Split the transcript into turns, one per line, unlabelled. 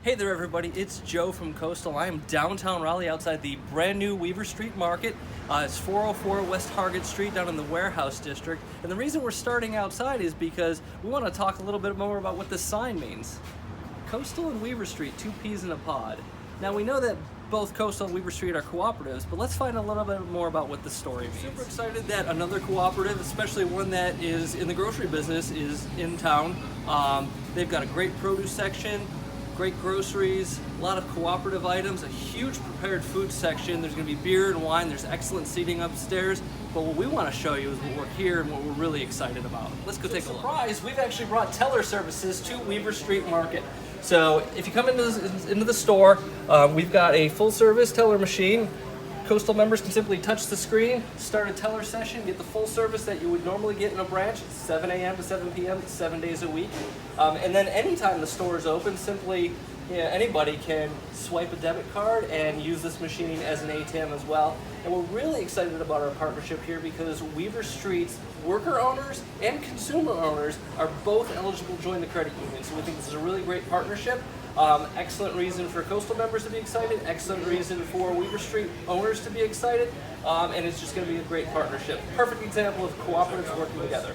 Hey there everybody, it's Joe from Coastal. I am downtown Raleigh outside the brand new Weaver Street Market. It's 404 West Hargett Street down in the Warehouse District. And the reason we're starting outside is because we want to talk a little bit more about what this sign means. Coastal and Weaver Street, two peas in a pod. Now we know that both Coastal and Weaver Street are cooperatives, but let's find a little bit more about what the story means. Super excited that another cooperative, especially one that is in the grocery business, is in town. They've got a great produce section, great groceries, a lot of cooperative items, a huge prepared food section. There's going to be beer and wine. There's excellent seating upstairs. But what we want to show you is what we're here and what we're really excited about. Let's go take a look. Surprise! We've actually brought teller services to Weaver Street Market. So if you come into the store, we've got a full-service teller machine. Coastal members can simply touch the screen, start a teller session, get the full service that you would normally get in a branch, 7 a.m. to 7 p.m., 7 days a week. And then anytime the store is open, simply anybody can swipe a debit card and use this machine as an ATM as well. And we're really excited about our partnership here because Weaver Street's worker owners and consumer owners are both eligible to join the credit union. So we think this is a really great partnership. Excellent reason for Coastal members to be excited, excellent reason for Weaver Street owners to be excited, and it's just going to be a great partnership. Perfect example of cooperatives working together.